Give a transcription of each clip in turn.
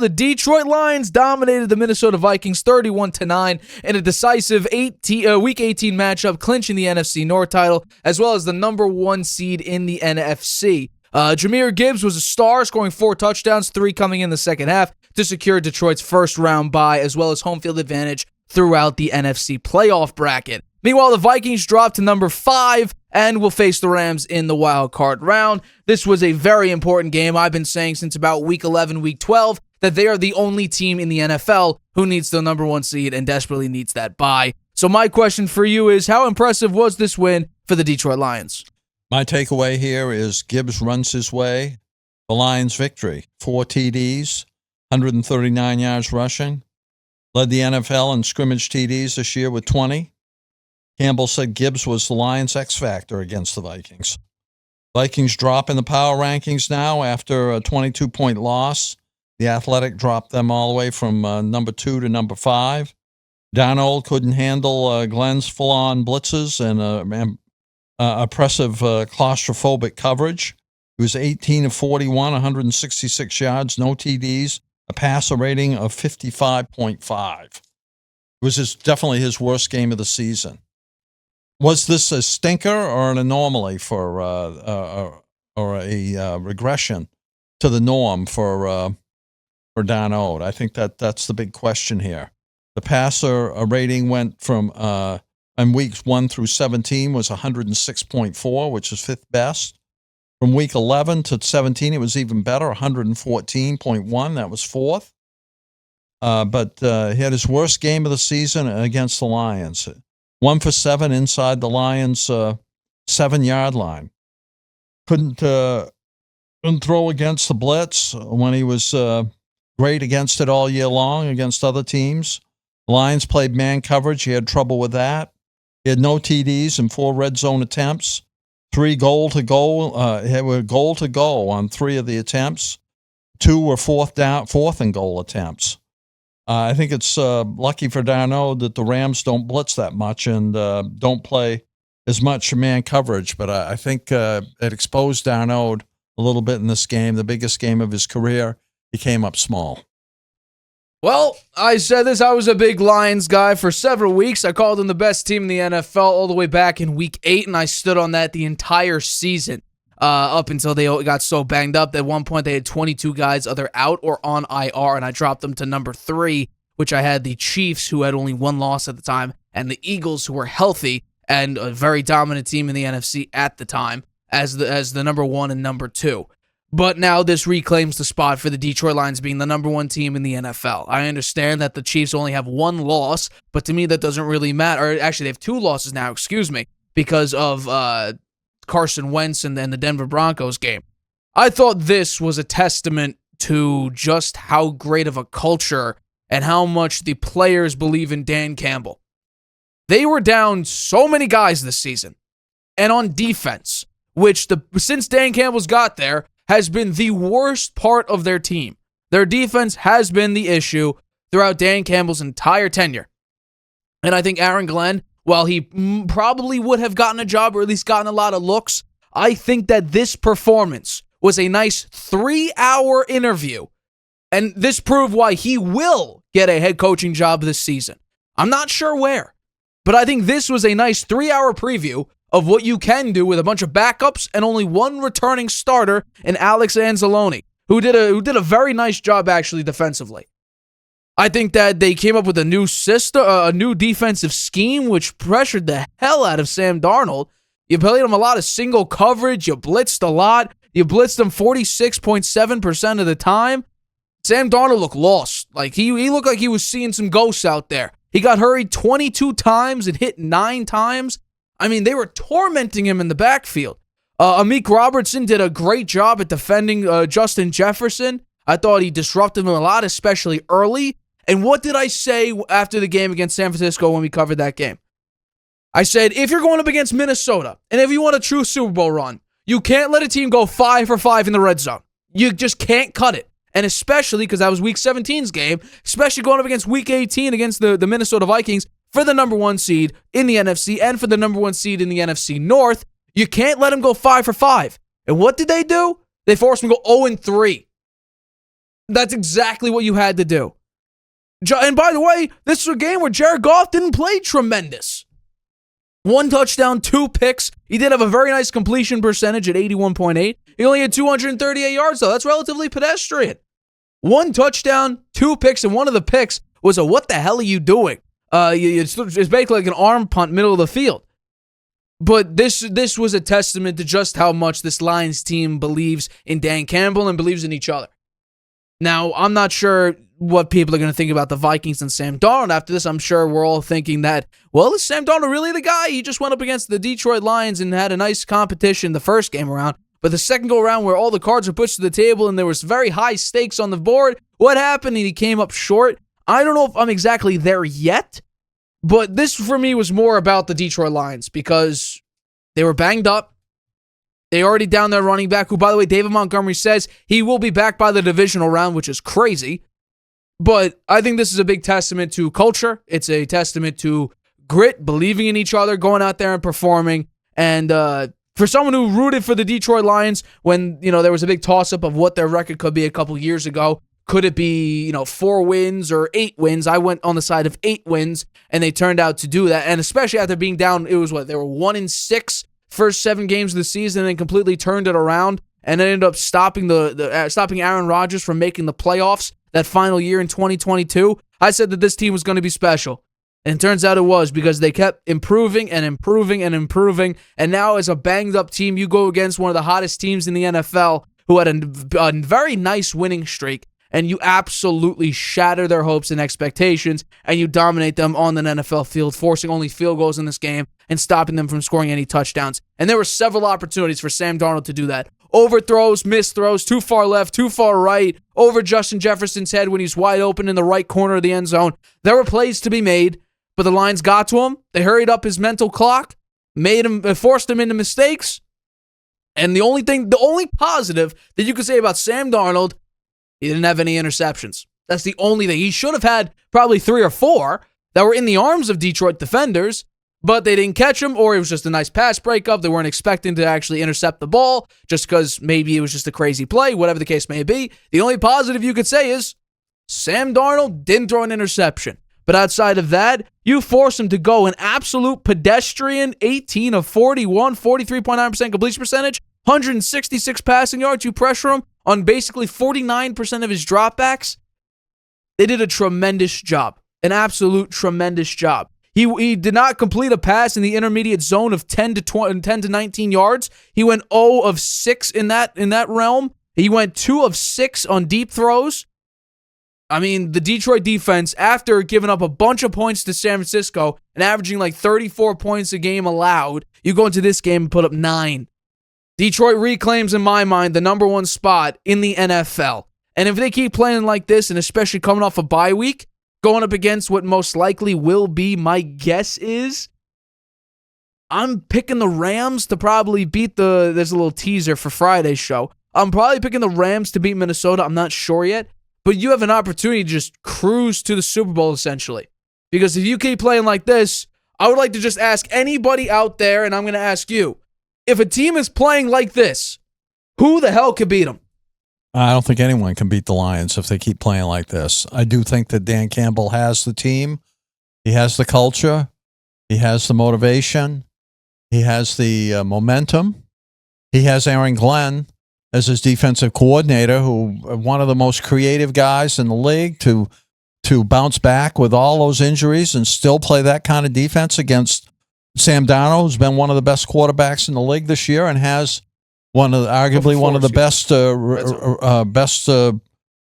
The Detroit Lions dominated the Minnesota Vikings 31-9 in a decisive Week 18 matchup, clinching the NFC North title, as well as the number 1 seed in the NFC. Jahmyr Gibbs was a star, scoring 4 touchdowns, 3 coming in the second half, to secure Detroit's first-round bye, as well as home field advantage throughout the NFC playoff bracket. Meanwhile, the Vikings dropped to number 5 and will face the Rams in the wild card round. This was a very important game. I've been saying since about Week 11, Week 12, that they are the only team in the NFL who needs the number 1 seed and desperately needs that bye. So my question for you is, how impressive was this win for the Detroit Lions? My takeaway here is Gibbs runs his way. The Lions' victory. 4 TDs, 139 yards rushing. Led the NFL in scrimmage TDs this year with 20. Campbell said Gibbs was the Lions' X factor against the Vikings. Vikings drop in the power rankings now after a 22-point loss. The Athletic dropped them all the way from number 2 to number 5. Darnold couldn't handle Glenn's full-on blitzes and oppressive claustrophobic coverage. He was 18 of 41, 166 yards, no TDs, a passer rating of 55.5. It was definitely his worst game of the season. Was this a stinker or an anomaly for or a regression to the norm for Darnold? I think that's the big question here. The passer rating went from in weeks 1 through 17 was 106.4, which is 5th best. From week 11 to 17, it was even better, 114.1. That was 4th. But he had his worst game of the season against the Lions. 1 for 7 inside the Lions' 7-yard line. Couldn't throw against the blitz when he was great against it all year long against other teams. The Lions played man coverage. He had trouble with that. He had no TDs and 4 red zone attempts. 3 goal to goal. He were goal to goal on 3 of the attempts. 2 were fourth and goal attempts. I think it's lucky for Darnold that the Rams don't blitz that much and don't play as much man coverage. But I think it exposed Darnold a little bit in this game, the biggest game of his career. He came up small. Well, I said this. I was a big Lions guy for several weeks. I called them the best team in the NFL all the way back in Week 8, and I stood on that the entire season up until they got so banged up that at one point they had 22 guys either out or on IR, and I dropped them to number 3, which I had the Chiefs, who had only 1 loss at the time, and the Eagles, who were healthy and a very dominant team in the NFC at the time, as the number 1 and number 2. But now this reclaims the spot for the Detroit Lions being the number 1 team in the NFL. I understand that the Chiefs only have 1 loss, but to me that doesn't really matter. Or actually, they have 2 losses now, because of Carson Wentz and the Denver Broncos game. I thought this was a testament to just how great of a culture and how much the players believe in Dan Campbell. They were down so many guys this season, and on defense, which since Dan Campbell's got there, has been the worst part of their team. Their defense has been the issue throughout Dan Campbell's entire tenure. And I think Aaron Glenn, while he probably would have gotten a job or at least gotten a lot of looks, I think that this performance was a nice 3-hour interview. And this proved why he will get a head coaching job this season. I'm not sure where, but I think this was a nice 3-hour preview of what you can do with a bunch of backups and only 1 returning starter in Alex Anzalone, who did a very nice job actually defensively. I think that they came up with a new system, a new defensive scheme, which pressured the hell out of Sam Darnold. You played him a lot of single coverage. You blitzed a lot. You blitzed him 46.7% of the time. Sam Darnold looked lost. Like he looked like he was seeing some ghosts out there. He got hurried 22 times and hit 9 times. I mean, they were tormenting him in the backfield. Amik Robertson did a great job at defending Justin Jefferson. I thought he disrupted him a lot, especially early. And what did I say after the game against San Francisco when we covered that game? I said, if you're going up against Minnesota, and if you want a true Super Bowl run, you can't let a team go 5 for 5 in the red zone. You just can't cut it. And especially because that was Week 17's game, especially going up against Week 18 against the Minnesota Vikings, for the number 1 seed in the NFC and for the number 1 seed in the NFC North, you can't let them go 5 for 5. And what did they do? They forced them to go 0-3. That's exactly what you had to do. And by the way, this was a game where Jared Goff didn't play tremendous. 1 touchdown, 2 picks. He did have a very nice completion percentage at 81.8. He only had 238 yards, though. That's relatively pedestrian. 1 touchdown, 2 picks, and one of the picks was a "what the hell are you doing?" It's basically like an arm punt, middle of the field. But this was a testament to just how much this Lions team believes in Dan Campbell and believes in each other. Now, I'm not sure what people are going to think about the Vikings and Sam Darnold after this. I'm sure we're all thinking that, well, is Sam Darnold really the guy? He just went up against the Detroit Lions and had a nice competition the first game around. But the second go around where all the cards were pushed to the table and there was very high stakes on the board, what happened? And he came up short. I don't know if I'm exactly there yet, but this for me was more about the Detroit Lions because they were banged up. They already down their running back, who, by the way, David Montgomery says he will be back by the divisional round, which is crazy. But I think this is a big testament to culture. It's a testament to grit, believing in each other, going out there and performing. And for someone who rooted for the Detroit Lions when, there was a big toss-up of what their record could be a couple years ago, could it be, 4 wins or 8 wins? I went on the side of 8 wins, and they turned out to do that. And especially after being down, it was they were 1-6 first 7 games of the season and completely turned it around and ended up stopping stopping Aaron Rodgers from making the playoffs that final year in 2022. I said that this team was going to be special. And it turns out it was because they kept improving and improving and improving. And now as a banged up team, you go against one of the hottest teams in the NFL who had a very nice winning streak. And you absolutely shatter their hopes and expectations, and you dominate them on the NFL field, forcing only field goals in this game and stopping them from scoring any touchdowns. And there were several opportunities for Sam Darnold to do that. Overthrows, missed throws, too far left, too far right, over Justin Jefferson's head when he's wide open in the right corner of the end zone. There were plays to be made, but the Lions got to him. They hurried up his mental clock, forced him into mistakes. And the only positive that you could say about Sam Darnold, he didn't have any interceptions. That's the only thing. He should have had probably 3 or 4 that were in the arms of Detroit defenders, but they didn't catch him, or it was just a nice pass breakup. They weren't expecting to actually intercept the ball just because maybe it was just a crazy play, whatever the case may be. The only positive you could say is Sam Darnold didn't throw an interception. But outside of that, you force him to go an absolute pedestrian 18 of 41, 43.9% completion percentage, 166 passing yards. You pressure him on basically 49% of his dropbacks. They did a tremendous job, an absolute tremendous job. He did not complete a pass in the intermediate zone of 10 to 19 yards. He went 0 of 6 in that realm. He went 2 of 6 on deep throws. I mean, the Detroit defense, after giving up a bunch of points to San Francisco and averaging like 34 points a game allowed, you go into this game and put up 9. Detroit reclaims, in my mind, the number 1 spot in the NFL. And if they keep playing like this, and especially coming off a bye week, going up against what most likely will be, my guess is, I'm picking the Rams to probably beat there's a little teaser for Friday's show. I'm probably picking the Rams to beat Minnesota. I'm not sure yet. But you have an opportunity to just cruise to the Super Bowl, essentially. Because if you keep playing like this, I would like to just ask anybody out there, and I'm going to ask you, if a team is playing like this, who the hell could beat them? I don't think anyone can beat the Lions if they keep playing like this. I do think that Dan Campbell has the team. He has the culture. He has the motivation. He has the momentum. He has Aaron Glenn as his defensive coordinator, who one of the most creative guys in the league to bounce back with all those injuries and still play that kind of defense against Sam Darnold, who's been one of the best quarterbacks in the league this year and has arguably one of the best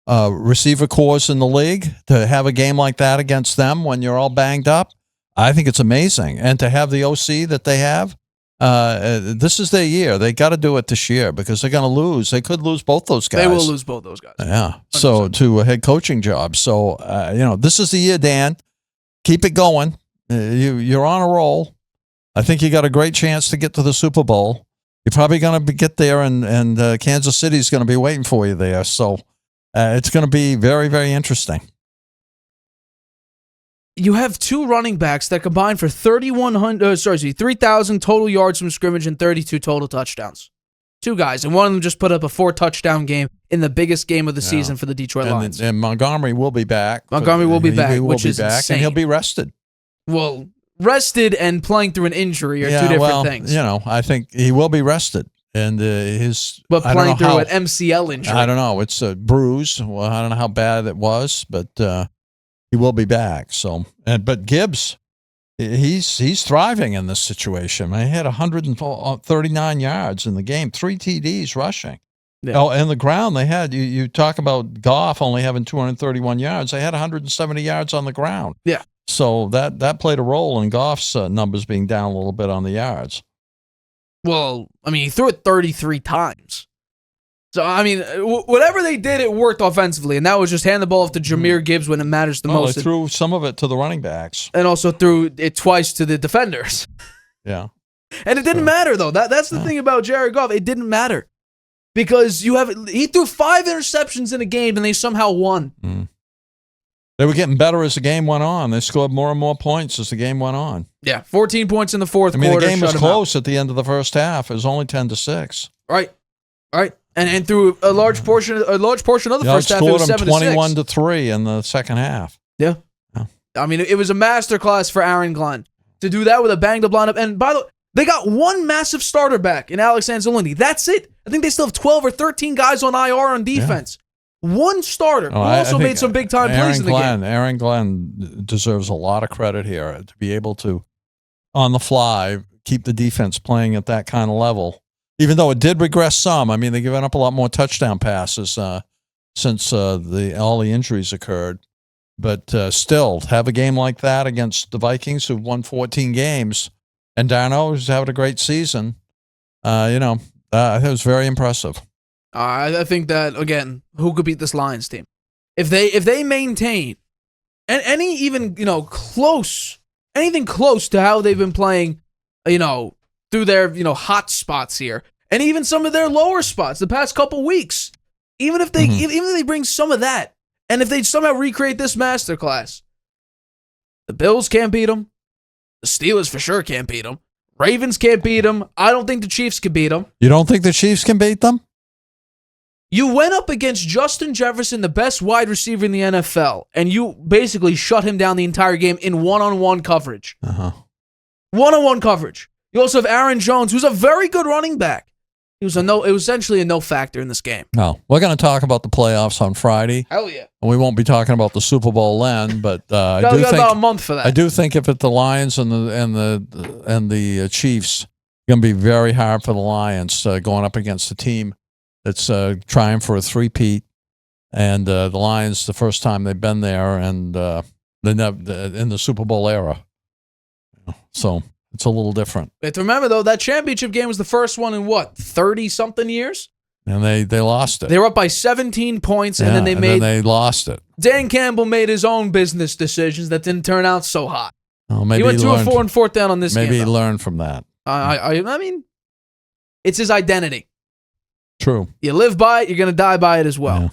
receiver cores in the league. To have a game like that against them when you're all banged up, I think it's amazing. And to have the OC that they have, this is their year. They got to do it this year because they're going to lose. They could lose both those guys. They will lose both those guys. Yeah. 100%. So to a head coaching job. So, this is the year, Dan. Keep it going. You're on a roll. I think you got a great chance to get to the Super Bowl. You're probably going to get there, and Kansas City's going to be waiting for you there. So it's going to be very, very interesting. You have 2 running backs that combine for 3,000 total yards from scrimmage and 32 total touchdowns. Two guys, and one of them just put up a 4-touchdown game in the biggest game of the season for the Detroit Lions. And Montgomery will be back. Montgomery will be back, which is back, insane. and he'll be rested. Well, rested and playing through an injury are two different things. I think he will be rested. And but playing through an MCL injury. I don't know. It's a bruise. Well, I don't know how bad it was, but he will be back. So, but Gibbs, he's thriving in this situation. He had 139 yards in the game, 3 TDs rushing. Yeah. Oh, and the ground they had. You talk about Goff only having 231 yards. They had 170 yards on the ground. Yeah. So that played a role in Goff's numbers being down a little bit on the yards. Well, I mean, he threw it 33 times. So, I mean, whatever they did, it worked offensively, and that was just hand the ball off to Jahmyr Gibbs when it matters the most. They threw some of it to the running backs. And also threw it twice to the defenders. Yeah. And it didn't matter, though. That's the thing about Jared Goff. It didn't matter. Because he threw 5 interceptions in a game, and they somehow won. Mm. They were getting better as the game went on. They scored more and more points as the game went on. Yeah, 14 points in the fourth quarter. The game was close at the end of the first half. It was only 10-6. Right. And through a large portion of the first half, it was 7-6. 21-3 in the second half. Yeah. I mean, it was a masterclass for Aaron Glenn to do that with a banged-up lineup. And by the way, they got one massive starter back in Alex Anzalone. That's it. I think they still have 12 or 13 guys on IR on defense. Yeah. One starter who also made some big-time plays in the game. Aaron Glenn deserves a lot of credit here to be able to, on the fly, keep the defense playing at that kind of level. Even though it did regress some. I mean, they've given up a lot more touchdown passes since all the injuries occurred. But still, have a game like that against the Vikings, who've won 14 games, and Darnold, who's having a great season, it was very impressive. I think that, again, who could beat this Lions team? If they maintain anything close to how they've been playing, through their hot spots here, and even some of their lower spots the past couple weeks, even if they bring some of that, and if they somehow recreate this masterclass, the Bills can't beat them, the Steelers for sure can't beat them, Ravens can't beat them. I don't think the Chiefs can beat them. You don't think the Chiefs can beat them? You went up against Justin Jefferson, the best wide receiver in the NFL, and you basically shut him down the entire game in one-on-one coverage. One-on-one coverage. You also have Aaron Jones, who's a very good running back. It was essentially a no factor in this game. No, we're going to talk about the playoffs on Friday. Hell yeah! And we won't be talking about the Super Bowl then, but I do think about a month for that. I do think if it's the Lions and the Chiefs, it's going to be very hard for the Lions going up against a team that's trying for a three-peat, and the Lions, the first time they've been there, and in the Super Bowl era. So it's a little different. But remember, though, that championship game was the first one in, 30-something years? And they lost it. They were up by 17 points, and then they lost it. Dan Campbell made his own business decisions that didn't turn out so hot. Oh, maybe he went 2-4 on fourth down on this game. Maybe he learned from that. I mean, it's his identity. True. You live by it, you're going to die by it as well. Yeah.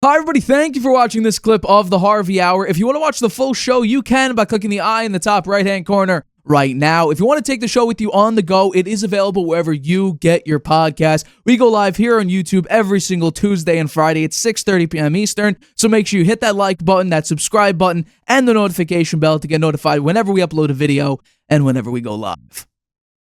Hi, everybody. Thank you for watching this clip of the Harvey Hour. If you want to watch the full show, you can by clicking the I in the top right-hand corner right now. If you want to take the show with you on the go, it is available wherever you get your podcast. We go live here on YouTube every single Tuesday and Friday at 6:30 p.m. Eastern. So make sure you hit that like button, that subscribe button, and the notification bell to get notified whenever we upload a video and whenever we go live.